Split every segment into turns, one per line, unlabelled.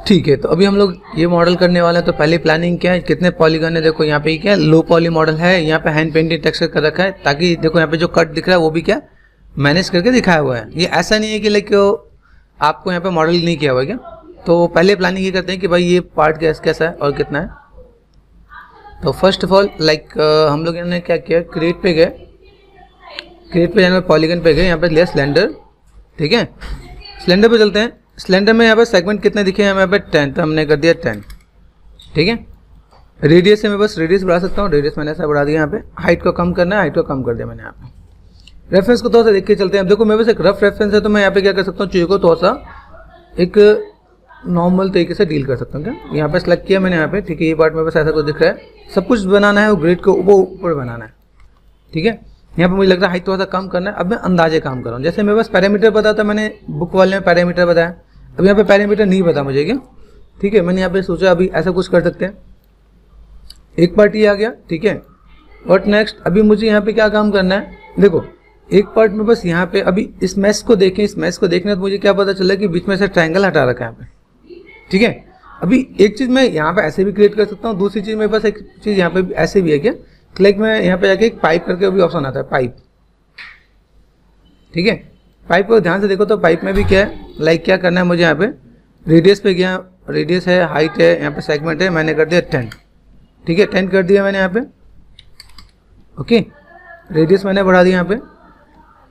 ठीक है, तो अभी हम लोग ये मॉडल करने वाले हैं। तो पहले प्लानिंग क्या है, कितने पॉलीगन है, देखो यहाँ पे क्या है, लो पॉली मॉडल है, यहाँ पे हैंड पेंटेड टेक्सचर कर रखा है, ताकि देखो यहाँ पे जो कट दिख रहा है वो भी क्या मैनेज करके दिखाया हुआ है। ये ऐसा नहीं है कि लाइक आपको यहाँ पे मॉडल नहीं किया हुआ है क्या। तो पहले प्लानिंग ये करते हैं कि भाई ये पार्ट कैसा है और कितना है। तो फर्स्ट ऑफ ऑल लाइक हम लोग ने क्या किया, क्रिएट पे गए, क्रिएट पे जाने पॉलीगन पे गए, यहाँ पे लिया सिलेंडर। ठीक है, सिलेंडर पे चलते हैं। सिलेंडर में यहाँ पे सेगमेंट कितने दिखे हैं, यहाँ पे 10, तो हमने कर दिया 10। ठीक है, रेडियस से मैं बस रेडियस बढ़ा सकता हूँ, रेडियस मैंने ऐसा बढ़ा दिया। यहाँ पे हाइट को कम करना है, हाइट को कम कर दिया मैंने यहाँ पे। रेफरेंस को थोड़ा सा देख के चलते हैं। अब देखो मेरे पास एक रफ रेफरेंस है, तो मैं यहाँ पे क्या कर सकता हूँ, चीज़ को थोड़ा सा एक नॉर्मल तरीके से डील कर सकता हूँ। क्या यहाँ पे सेलेक्ट किया मैंने यहाँ पे, ठीक है, ये पार्ट मेरे पास ऐसा कुछ दिख रहा है, सब कुछ बनाना है, वो ग्रिड को वो ऊपर बनाना है। ठीक है, यहाँ पे मुझे लग रहा है हाइट थोड़ा सा कम करना है। अब मैं अंदाजे काम कर रहा हूँ, जैसे मेरे पास पैरामीटर बताया था, मैंने बुक वाले में पैरामीटर बताया, अब यहाँ पे पैरामीटर नहीं पता मुझे क्या। ठीक है, मैंने यहाँ पे सोचा अभी ऐसा कुछ कर सकते हैं। एक पार्ट ये आ गया। ठीक है, व्हाट नेक्स्ट, अभी मुझे यहाँ पे क्या काम करना है, देखो एक पार्ट में बस यहाँ पे अभी इस मैश को देखें, इस मैश को देखने तो मुझे क्या पता चला कि बीच में से ट्रायंगल हटा रखा है यहाँ पे। ठीक है, अभी एक चीज़ मैं यहाँ पे ऐसे भी क्रिएट कर सकता हूँ, दूसरी चीज़ मेरे पास एक चीज़ यहाँ पे ऐसे भी है क्या, लाइक मैं यहाँ पे जाके एक पाइप करके अभी ऑप्शन आता है पाइप। ठीक है, पाइप को ध्यान से देखो तो पाइप में भी क्या है, लाइक क्या करना है मुझे, यहाँ पे रेडियस पे गया, रेडियस है, हाइट है, यहाँ पे सेगमेंट है, मैंने कर दिया 10। ठीक है, 10 कर दिया मैंने यहाँ पे। ओके, रेडियस मैंने बढ़ा दिया यहाँ पे।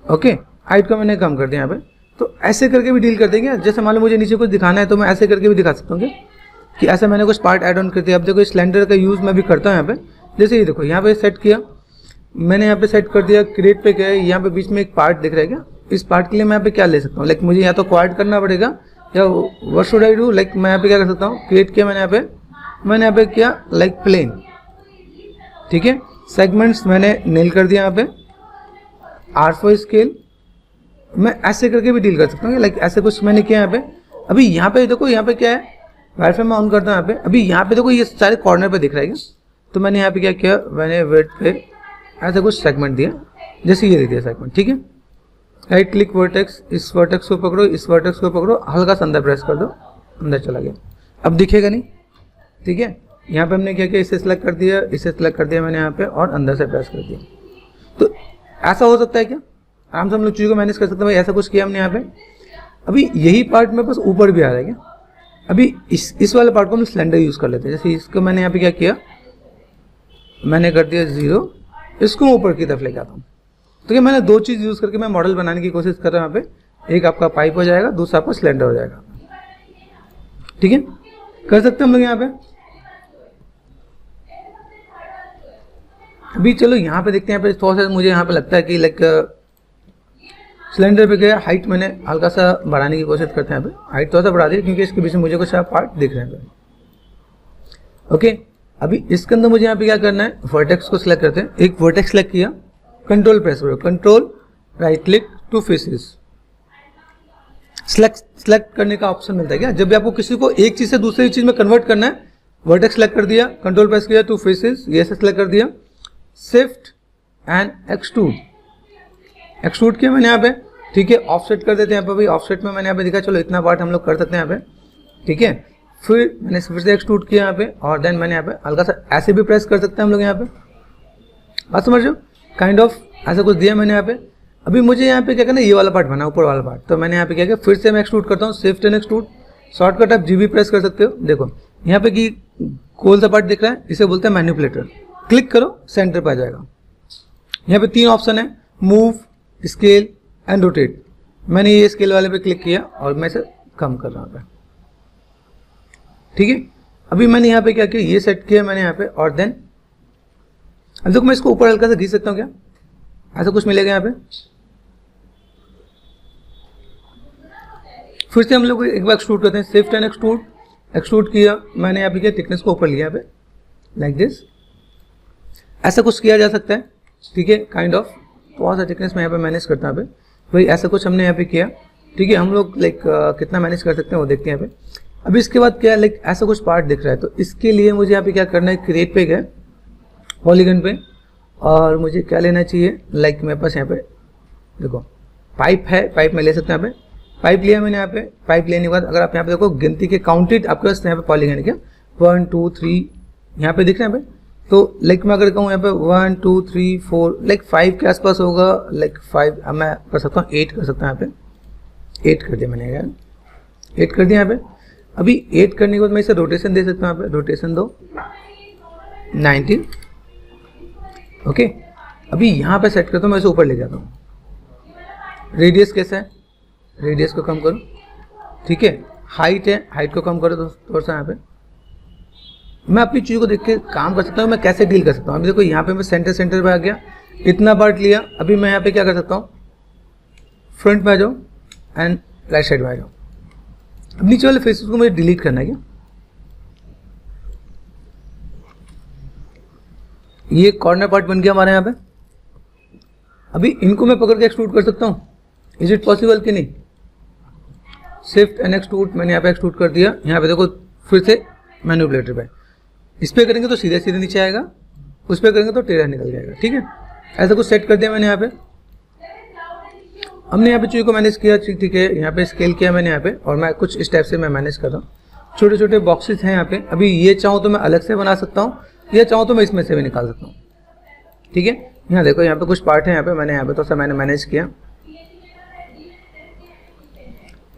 ओके, हाइट को मैंने कम कर दिया यहाँ पे। तो ऐसे करके भी डील कर देंगे। जैसे मान लो मुझे नीचे कुछ दिखाना है तो मैं ऐसे करके भी दिखा सकता हूँ कि ऐसे मैंने कुछ पार्ट ऐड ऑन कर दिया। अब देखो सिलेंडर का यूज़ मैं भी करता हूँ यहाँ पे। जैसे ये देखो यहाँ पे सेट किया मैंने, यहाँ पे सेट कर दिया, क्रिएट पे गए, यहाँ पे बीच में एक पार्ट दिख रहा है क्या, इस पार्ट के लिए मैं यहाँ पे क्या ले सकता हूँ, लाइक मुझे या तो क्वाड करना पड़ेगा या what should I do, like मैं यहाँ पे क्या कर सकता हूँ, क्रिएट किया मैंने यहाँ पे किया लाइक प्लेन। ठीक है, सेगमेंट्स मैंने नेल कर दिया यहाँ पे, R4 स्केल मैं ऐसे करके भी डील कर सकता हूँ, लाइक ऐसे कुछ मैंने किया यहाँ पे। अभी यहाँ पे देखो, यहाँ पे क्या है, वाईफाई मैं ऑन करता हूँ यहाँ पे। अभी यहाँ पे देखो ये सारे कॉर्नर पे दिख रहा है क्या, तो मैंने यहाँ पे क्या किया, मैंने वेट पे ऐसा कुछ सेगमेंट दिया, जैसे ये दे दिया सेगमेंट। ठीक है, राइट क्लिक वर्टेक्स, इस वर्टेक्स को पकड़ो, इस वर्टेक्स को पकड़ो, हल्का सा अंदर प्रेस कर दो, अंदर चला गया, अब दिखेगा नहीं। ठीक है, यहाँ पे हमने क्या किया, इसे सेलेक्ट कर दिया, इसे सेलेक्ट कर दिया मैंने यहाँ पे और अंदर से प्रेस कर दिया। तो ऐसा हो सकता है क्या, आराम से हम लोग चीज़ों को मैनेज कर सकते हैं। भाई ऐसा कुछ किया हमने यहाँ पे। अभी यही पार्ट में बस ऊपर भी आ रहा है क्या, अभी इस वाले पार्ट को हम सिलेंडर यूज़ कर लेते हैं। जैसे इसको मैंने यहाँ पे क्या किया, मैंने कर दिया 0, इसको ऊपर की तरफ लेके आता हूँ। तो क्या मैंने दो चीज़ यूज़ करके मैं मॉडल बनाने की कोशिश कर रहा हूँ यहाँ पे। एक आपका पाइप हो जाएगा, दूसरा आपका सिलेंडर हो जाएगा। ठीक है, कर सकते हैं हम लोग यहाँ पे। अभी चलो यहाँ पे देखते हैं, यहाँ पे थोड़ा सा मुझे यहाँ पे लगता है कि लाइक सिलेंडर पे गया, हाइट मैंने हल्का सा बढ़ाने की कोशिश करते हैं यहाँ पे, हाइट थोड़ा सा बढ़ा दी क्योंकि इसके बीच में मुझे कुछ पार्ट दिख रहे हैं। ओके, अभी इसके अंदर मुझे यहाँ पे क्या करना है, वर्टेक्स को सिलेक्ट करते हैं। एक वर्टेक्स सिलेक्ट किया, कंट्रोल प्रेस करो, control right click to faces. Select करने का ऑप्शन मिलता है क्या, जब भी आपको किसी को एक चीज से दूसरी चीज में कन्वर्ट करना है, वर्टेक्स सिलेक्ट कर दिया, कंट्रोल प्रेस किया, टू फेसेस, ये ऐसे सिलेक्ट कर दिया, शिफ्ट एंड एक्सट्रूड किया मैंने यहाँ पे। ठीक है, ऑफसेट कर देते हैं यहाँ पे। भाई ऑफसेट में मैंने यहाँ पे दिखा, चलो इतना पार्ट हम लोग कर सकते हैं यहाँ पे। ठीक है, फिर मैंने फिर से एक्सट्रूड किया यहाँ पे और देन मैंने यहाँ पे हल्का सा ऐसे भी प्रेस कर सकते हैं हम लोग यहाँ पे। बात समझ रहे हो, काइंड ऑफ ऐसा कुछ दिया मैंने यहाँ पे। अभी मुझे यहाँ पे क्या करना है, ये वाला पार्ट बना, ऊपर वाला पार्ट, तो मैंने यहाँ पे क्या किया, फिर से मैं एक्सट्रूड करता हूँ, शिफ्ट एंड एक्सट्रूड। शॉर्टकट आप GB प्रेस कर सकते हो। देखो यहाँ पे कि गोल सा पार्ट दिख रहा है, इसे बोलते हैं मैनिपुलेटर। क्लिक करो, सेंटर पे आ जाएगा। यहाँ पे 3 ऑप्शन है, मूव, स्केल एंड रोटेट। मैंने ये स्केल वाले पे क्लिक किया और मैं इसे कम कर रहा हूँ। ठीक है, अभी मैंने यहाँ पे क्या किया, ये सेट किया मैंने यहाँ पे और देन अब देखो मैं इसको ऊपर हल्का सा घिस सकता हूँ क्या, ऐसा कुछ मिलेगा यहाँ पे। फिर से हम लोग एक बार एक्सट्रूड करते हैं, शिफ्ट एंड एक्सट्रूड। एक्सट्रूड किया मैंने यहाँ पे क्या, थिकनेस को ऊपर लिया यहाँ पे लाइक दिस, ऐसा कुछ किया जा सकता है। ठीक है, काइंड ऑफ थोड़ा सा थिकनेस मैं यहाँ पे मैनेज करता हूँ यहाँ पे। भाई ऐसा कुछ हमने यहाँ पे किया। ठीक है, हम लोग लाइक कितना मैनेज कर सकते हैं वो देखते हैं यहाँ पे। अभी इसके बाद क्या है, लाइक ऐसा कुछ पार्ट दिख रहा है, तो इसके लिए मुझे यहाँ पे क्या करना है, क्रिएट पे गए, पॉलीगन पे, और मुझे क्या लेना चाहिए, लाइक मेरे पास यहाँ पे देखो पाइप है, पाइप में ले सकते हैं यहाँ पे। पाइप लिया मैंने यहाँ पे। पाइप लेने के बाद अगर आप यहाँ पे देखो गिनती के काउंटेड आपके पास यहाँ पे पॉलीगन क्या 1 2 3 यहाँ पे दिख रहे हैं यहाँ पे। तो लाइक मैं अगर कहूँ यहाँ पे 1 2 3 4 लाइक 5 के आसपास होगा, लाइक 5। अब मैं कर सकता हूँ 8 कर सकता हूँ यहाँ पे। 8 कर दिया मैंने यार, 8 कर दिया यहाँ पे। अभी 8 करने के बाद मैं इसे रोटेशन दे सकता हूँ यहाँ पे। रोटेशन दो 90। ओके, अभी यहाँ पे सेट करता हूँ, मैं इसे ऊपर ले जाता हूँ। रेडियस कैसा है, रेडियस को कम करो, ठीक है। हाइट है, हाइट को कम करो थोड़ा सा यहाँ पे। मैं अपनी चीज़ को देख के काम कर सकता हूँ, मैं कैसे डील कर सकता हूँ। अभी देखो यहाँ पे मैं सेंटर पे आ गया, इतना पार्ट लिया। अभी मैं यहाँ पे क्या कर सकता हूँ, फ्रंट में आ जाओ एंड राइट साइड में आ जाओ। अब नीचे वाले फेसेस को मुझे डिलीट करना है क्या, ये कॉर्नर पार्ट बन गया हमारे यहाँ पे। अभी इनको मैं पकड़ के एक्सट्रूड कर सकता हूँ, इज इट पॉसिबल कि नहीं। शिफ्ट एंड एक्सट्रूड, मैंने यहाँ पे एक्सट्रूड कर दिया। यहाँ पे देखो फिर से मैनिपुलेटर पे, इस पे करेंगे तो सीधे सीधे नीचे आएगा, उस पे करेंगे तो टेढ़ा निकल जाएगा, ठीक है। ऐसा कुछ सेट कर दिया मैंने यहाँ पे। हमने यहाँ पे चीज़ को मैनेज किया, ठीक है। यहाँ पे स्केल किया मैंने यहाँ पे, और मैं कुछ इस टाइप से मैं मैनेज कर रहा हूँ। छोटे छोटे बॉक्सेस हैं यहाँ पे। अभी ये चाहूँ तो मैं अलग से बना सकता हूँ, या चाहूँ तो मैं इसमें से भी निकाल सकता हूँ, ठीक है। यहाँ देखो यहाँ पे कुछ पार्ट है, यहाँ पे मैंने तो सब मैंने मैनेज किया,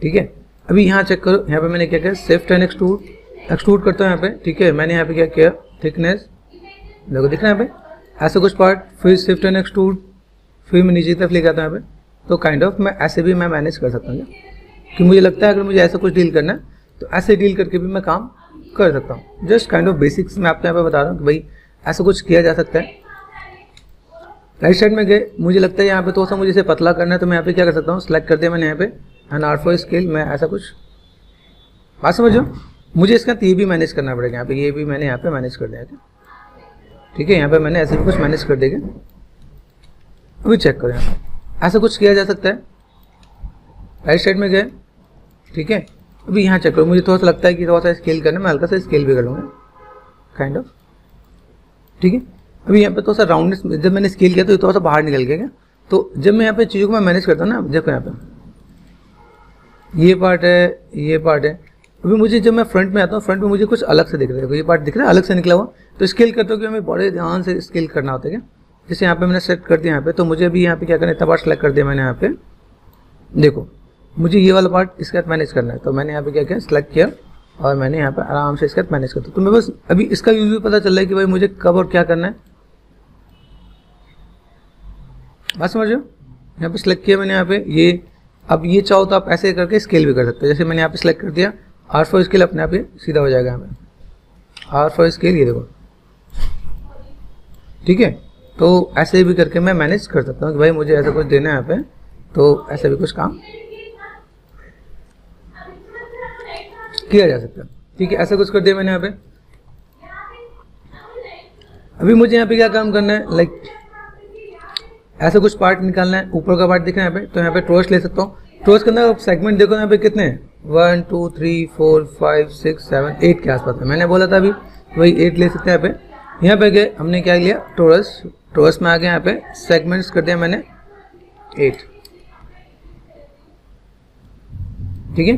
ठीक है। अभी यहाँ चेक करो, यहाँ पे मैंने क्या किया, शिफ्ट एंड एक्सट्रूड, एक्सट्रूड करता हूँ यहाँ पे, ठीक है। मैंने यहाँ पे क्या किया, थिकनेस देखो दिख रहा है यहाँ पे, ऐसा कुछ पार्ट, फिर शिफ्ट एंड एक्सट्रूड, फिर मैं नीचे की तरफ लेके आता हूँ यहाँ पे। तो काइंड ऑफ मैं ऐसे भी मैं मैनेज कर सकता हूँ, कि मुझे लगता है अगर मुझे ऐसा कुछ डील करना है तो ऐसे डील करके भी मैं काम कर सकता हूँ। जस्ट काइंड ऑफ बेसिक्स मैं आपको यहाँ पे बता रहा हूँ कि भाई ऐसा कुछ किया जा सकता है। राइट साइड में गए, मुझे लगता है यहाँ पे थोड़ा सा मुझे इसे पतला करना है, तो मैं यहाँ पे क्या कर सकता हूँ, सेलेक्ट कर दिया मैंने यहाँ पे एंड R4 स्केल। मैं ऐसा कुछ बात समझो, मुझे इसका ये भी मैनेज करना पड़ेगा यहाँ पे, ये भी मैंने यहाँ पे मैनेज कर दिया, ठीक है। यहाँ पे मैंने ऐसे भी कुछ मैनेज कर देगा। अभी चेक करो यहाँ पे ऐसा कुछ किया जा सकता है। राइट साइड में गए, ठीक है। अभी यहाँ चेक करो, मुझे थोड़ा सा लगता है कि थोड़ा सा स्केल करना है, मैं हल्का सा स्केल भी कर लूँगा काइंड ऑफ, ठीक है। अभी यहाँ पे थोड़ा सा राउंडनेस, जब मैंने स्केल किया तो थोड़ा सा बाहर निकल गया क्या। तो जब मैं यहाँ पे चीज़ों को मैं मैनेज करता हूँ ना, देखो यहाँ पे ये पार्ट है, ये पार्ट है। अभी मुझे जब मैं फ्रंट में आता हूँ, फ्रंट में मुझे कुछ अलग से दिख रहा है, ये पार्ट दिख रहा है अलग से निकला हुआ। तो स्केल करते हो कि हमें बड़े ध्यान से स्केल करना होता है क्या। जैसे यहाँ पे मैंने सेट कर दिया यहाँ पे, तो मुझे अभी यहाँ पे क्या करना है, इतना पार्ट सेलेक्ट कर दिया मैंने यहाँ पे। देखो मुझे ये वाला पार्ट इसके साथ मैनेज करना है, तो मैंने यहाँ पे क्या किया, सेलेक्ट किया और मैंने यहाँ पे आराम से इसके साथ मैनेज करता हूँ। तो मैं बस अभी इसका यूज भी पता चल रहा है कि भाई मुझे कब और क्या करना है, बात समझ रहे हो। यहाँ पे सेलेक्ट किया मैंने यहाँ पे ये। अब ये चाहो तो आप ऐसे करके स्केल भी कर सकते हो, जैसे मैंने यहाँ पे सेलेक्ट कर दिया R4 स्केल, अपने आप ही सीधा हो जाएगा यहाँ पे R4 स्केल, ये देखो, ठीक है। तो ऐसे भी करके मैं मैनेज कर सकता हूँ कि भाई मुझे ऐसा कुछ देना है यहाँ पे, तो ऐसे भी कुछ काम किया जा सकता है, ठीक है। ऐसा कुछ कर दिया मैंने यहाँ पे। अभी मुझे यहाँ पे क्या काम करना है, लाइक ऐसा कुछ पार्ट निकालना है। ऊपर का पार्ट दिख रहा है यहाँ पे, तो यहाँ पे ट्रोस ले सकता हूँ। ट्रोस के अंदर सेगमेंट देखो यहाँ पे कितने हैं, 1 2 3 4 5 6 7 8 के आसपास है। मैंने बोला था अभी वही 8 ले सकते हैं यहाँ पे। यहाँ पे गए, हमने क्या लिया, टोरस। टोरस में आ गया, यहाँ पे सेगमेंट्स कर दिया मैंने 8, ठीक है।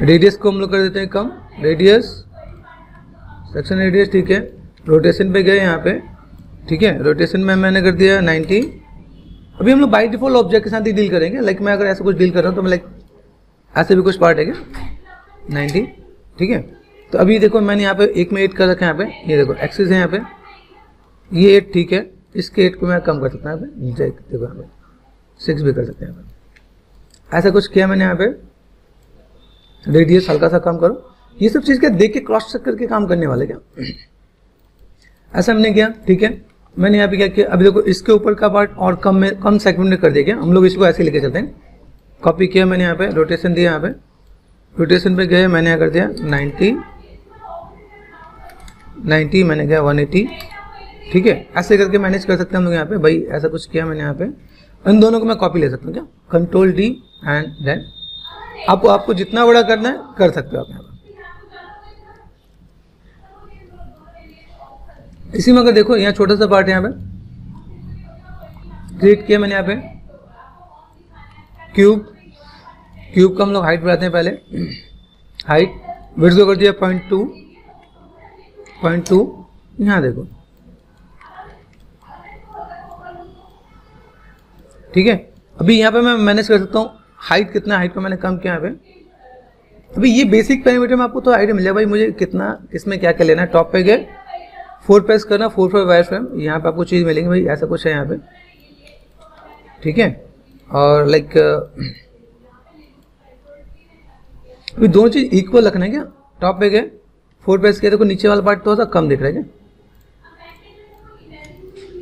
रेडियस को हम लोग कर देते हैं कम, रेडियस, सेक्शन रेडियस, ठीक है। रोटेशन पे गए यहाँ पे, ठीक है। रोटेशन में मैंने कर दिया 90। अभी हम लोग बाई डिफॉल्ट ऑब्जेक्ट के साथ ही डील करेंगे। लाइक मैं अगर ऐसा कुछ डील कर रहा हूँ तो मैं लाइक ऐसे भी कुछ पार्ट है क्या 90, ठीक है। तो अभी देखो मैंने यहाँ पे एक में 8 कर रखा है यहाँ पे, ये देखो एक्सिस है यहाँ पे, ये 8, ठीक है। इसके 8 को मैं कम कर सकता हूँ यहाँ पे, नीचे देखो यहाँ पे 6 भी कर सकते हैं यहाँ पे। ऐसा कुछ किया मैंने यहाँ पे। रेडियस हल्का सा कम करो। ये सब चीज़ क्या देख के क्रॉस चेक करके काम करने वाले क्या, ऐसा हमने किया, ठीक है। मैंने यहाँ पे क्या किया, अभी देखो इसके ऊपर का पार्ट और कम सेगमेंट में कर दिया क्या, हम लोग इसको ऐसे लेके चलते हैं। कॉपी किया मैंने यहाँ पे, रोटेशन दिया यहाँ पे, रोटेशन पे गए, मैंने यहाँ कर दिया 90 मैंने किया 180, ठीक है। ऐसे करके मैनेज कर सकते हैं हम लोग यहाँ पे। भाई ऐसा कुछ किया मैंने यहाँ पे। इन दोनों को मैं कॉपी ले सकता हूँ क्या, Ctrl D एंड देन आपको जितना बड़ा करना है कर सकते हो आप यहाँ पे। इसी में अगर देखो यहाँ छोटा सा पार्ट है, यहाँ पे क्रिएट किया मैंने यहाँ पे क्यूब, क्यूब का हम लोग हाइट बढ़ाते हैं पहले, हाइट विड्थ को कर दिया 0.2, यहाँ देखो, ठीक है। अभी यहाँ पे मैं मैनेज कर सकता हूँ हाइट कितना, हाइट को मैंने कम किया यहाँ पे। अभी ये बेसिक पैरामीटर में आपको तो आइडिया मिल जाएगा भाई मुझे कितना इसमें क्या क्या लेना है। टॉप पे गए 4 प्रेस करना, 4 वायर फ्रेम, यहाँ पे आपको चीज़ मिलेंगी भाई, ऐसा कुछ है यहाँ पे, ठीक है। और लाइक अभी दोनों चीज़ इक्वल रखना है क्या। टॉप पे गए 4 प्रेस किया, देखो नीचे वाला पार्ट थोड़ा सा कम दिख रहा है क्या,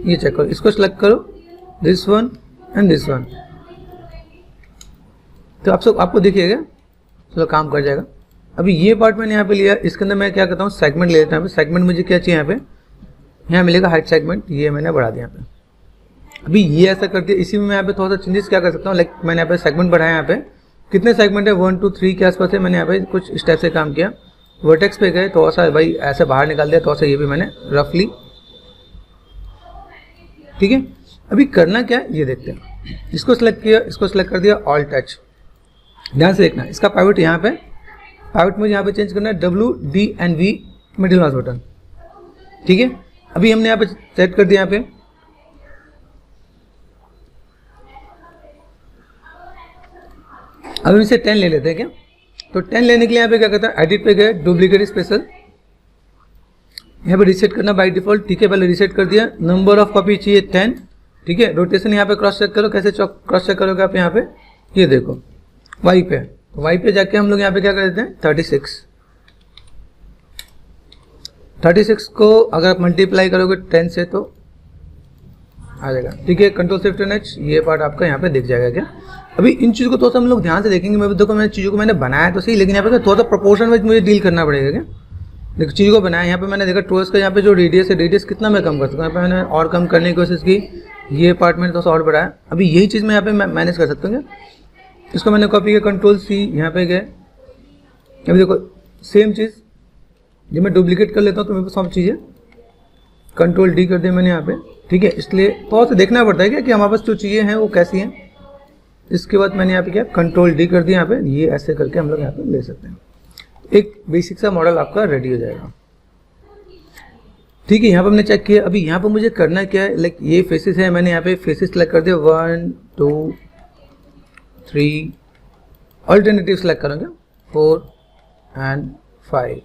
ये चेक करो, इसको सेलेक्ट करो, this one and this one, तो आपको दिखेगा, चलो काम कर जाएगा। अभी ये पार्ट मैंने यहाँ पे लिया, इसके अंदर मैं क्या करता हूँ सेगमेंट ले लेता हूँ। सेगमेंट मुझे क्या चाहिए यहाँ पे, यहाँ मिलेगा हाइट सेगमेंट, ये मैंने बढ़ा दिया यहाँ पे। अभी ये ऐसा कर दिया, इसी में मैं यहाँ पे थोड़ा सा चेंजेस क्या कर सकता हूँ, लाइक मैंने यहाँ पे सेगमेंट बढ़ाया, यहाँ पे कितने सेगमेंट है 1 2 3 के आसपास है, मैंने यहाँ पे कुछ इस टाइप से काम किया। वर्टेक्स पे गए थोड़ा सा भाई ऐसे बाहर निकाल दिया, थोड़ा सा ये भी मैंने रफली, ठीक है। अभी करना क्या है ये देखते हैं, इसको सेलेक्ट किया, इसको सेलेक्ट कर दिया, ऑल टच, ध्यान से देखना, इसका पाइवट यहाँ पे, पाइवट मुझे यहाँ पे चेंज करना है W, D and V middle mouse button, ठीक है। अभी हमने यहाँ पे सेट कर दिया, यहाँ पे अब हम इसे 10 ले लेते हैं क्या। तो 10 लेने के लिए यहाँ पे क्या करता है, एडिट पे गए, डुप्लीकेट स्पेशल, यहाँ पे रीसेट करना बाय डिफॉल्ट, ठीक है। पहले रीसेट कर दिया, नंबर ऑफ कॉपी चाहिए 10, ठीक है। रोटेशन यहाँ पे क्रॉस चेक करो, कैसे क्रॉस चेक करोगे आप, यहाँ पे ये देखो वाई पे, तो वाई पे जाके हम लोग यहाँ पे क्या कर देते हैं 36 को अगर आप मल्टीप्लाई करोगे 10 से तो आ जाएगा, ठीक है। कंट्रोल शिफ्ट एच, ये पार्ट आपका यहाँ पे दिख जाएगा क्या। अभी इन चीज़ों को थोड़ा सा हम लोग ध्यान से देखेंगे, मैं भी देखो मैंने चीज़ों को मैंने बनाया तो सही, लेकिन यहाँ पे थोड़ा सा प्रोपोर्शन में मुझे डील करना पड़ेगा क्या। देखो चीज़ों को बनाया, यहाँ पे मैंने देखा टोर्स का यहाँ पे जो रेडियस है, रेडियस कितना मैं कम कर सकता हूँ, यहाँ पे मैंने और कम करने की कोशिश की, ये पार्ट मैंने थोड़ा सा और बढ़ाया। अभी यही चीज़ मैं यहाँ पे मैनेज कर सकता हूँ क्या, इसको मैंने कॉपी किया, कंट्रोल C, यहाँ पे गए, अभी देखो सेम चीज़ जब मैं डुप्लीकेट कर लेता हूँ तो मेरे पास सब चीज़ें, कंट्रोल D कर दिया मैंने यहाँ पे, ठीक है। इसलिए थोड़ा सा देखना पड़ता है क्या कि हमारे पास जो चीज़ें हैं वो कैसी हैं। इसके बाद मैंने यहाँ पे क्या कंट्रोल D कर दिया, यहाँ पे ये ऐसे करके हम लोग यहाँ पे ले सकते हैं, एक बेसिक सा मॉडल आपका रेडी हो जाएगा, ठीक है। यहाँ पे हमने चेक किया। अभी यहाँ पे मुझे करना क्या है, लाइक ये फेसेस है, मैंने यहाँ पे फेसेस सेलेक्ट कर दिया, 1 2 3, ऑल्टरनेटिव सेलेक्ट करेंगे 4 एंड 5,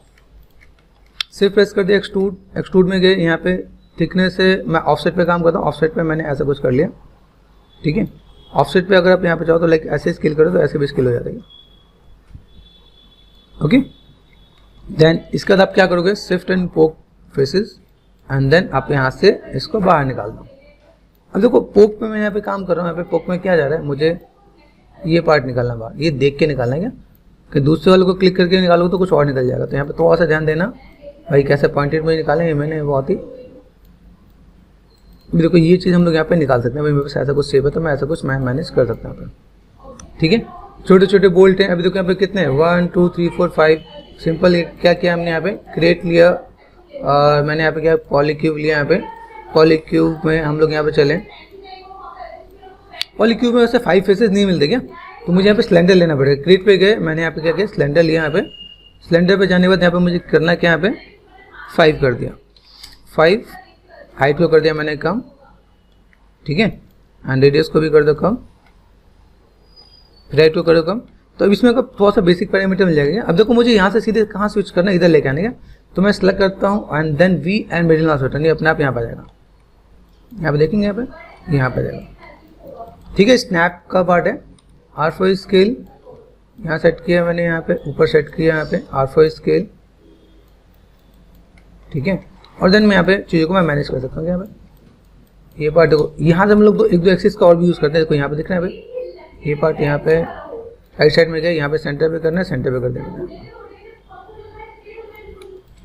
सिर्फ प्रेस कर दिया, एक्सट्रूड में गए, यहाँ पे थिकनेस से मैं ऑफसेट पे काम करता हूँ, ऑफसेट पे मैंने ऐसा कुछ कर लिया, ठीक है। ऑफसेट पे अगर आप यहाँ पे चाहो तो लाइक ऐसे स्केल करो तो ऐसे भी स्केल हो जाता है, ओके। देन इसके बाद आप क्या करोगे, शिफ्ट एंड पोक फेसेस, एंड देन आप यहाँ से इसको बाहर निकाल दो। अब देखो पोक पे मैं यहाँ पे काम कर रहा हूँ, यहाँ पे पोक में क्या जा रहा है, मुझे ये पार्ट निकालना बाहर, ये देख के निकालना है क्या, कि दूसरे वाले को क्लिक करके निकालोगे तो कुछ और निकल जाएगा। तो यहाँ पे थोड़ा सा ध्यान देना भाई, कैसे पॉइंटेड में निकालें, मैंने बहुत ही, देखो ये चीज़ हम लोग यहाँ पे निकाल सकते हैं भाई, मेरे पास ऐसा कुछ सेव है तो मैं ऐसा कुछ मैनेज कर सकता हूँ, ठीक है। छोटे छोटे बोल्ट हैं, अभी देखो यहाँ पे कितने हैं 1 2 3 4 5, सिंपल क्या किया हमने यहाँ पे क्रिएट लिया, और मैंने यहाँ पे क्या पॉलीक्यूब लिया, यहाँ पे पॉलीक्यूब में हम लोग यहाँ पे चलें, पॉलीक्यूब में वैसे 5 फेसेस नहीं मिलते क्या, तो मुझे यहाँ पे सिलेंडर लेना पड़ेगा। क्रिएट पे गए, मैंने यहाँ पे क्या किया सिलेंडर लिया, यहाँ पे सिलेंडर पे जाने के बाद यहाँ पे मुझे करना क्या, यहाँ पे 5 कर दिया, 5 हाइट को कर दिया मैंने कम, ठीक है, एंड रेडियस को भी कर दो कम, राइट को कर दो कम। तो अब इसमें थोड़ा सा बेसिक पैरामीटर मिल जाएगा। अब देखो मुझे यहाँ से सीधे कहाँ स्विच करना, इधर लेके आने का, तो मैं सेलेक्ट करता हूँ and then V and middle mouse button, ये अपने आप यहाँ पर आ जाएगा, यहाँ पे देखेंगे, यहाँ पे आ जाएगा, ठीक है। स्नैप का पार्ट है, R4 स्केल यहाँ सेट किया मैंने, यहाँ पे ऊपर सेट किया, यहाँ पे R4 स्केल, ठीक है। और देन मैं यहाँ पे चीज़ों को मैं मैनेज कर सकता हूँ, यहाँ पे ये पार्ट देखो, यहाँ से हम लोग एक दो एक्सिस का और भी यूज़ करते हैं, देखो यहाँ पे दिख रहा है भाई, ये पार्ट यहाँ पे राइट साइड में गया, यहाँ पे सेंटर पे करना है, सेंटर पे कर देना,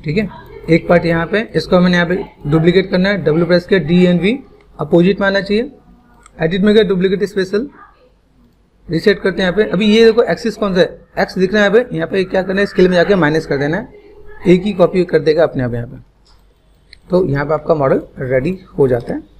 ठीक है। एक पार्ट यहाँ पे, इसको मैंने यहाँ पे डुप्लीकेट करना है, W प्रेस किया, D एंड V, अपोजिट में आना चाहिए, एडिट में गया डुप्लीकेट स्पेशल, रीसेट करते हैं यहाँ पे। अभी ये देखो एक्सिस कौन सा है, एक्स दिख रहा है यहाँ पे क्या करना है, स्केल में जाके माइनस कर देना है, एक ही कॉपी कर देगा अपने आप यहाँ पे। तो यहाँ पे आपका मॉडल रेडी हो जाता है।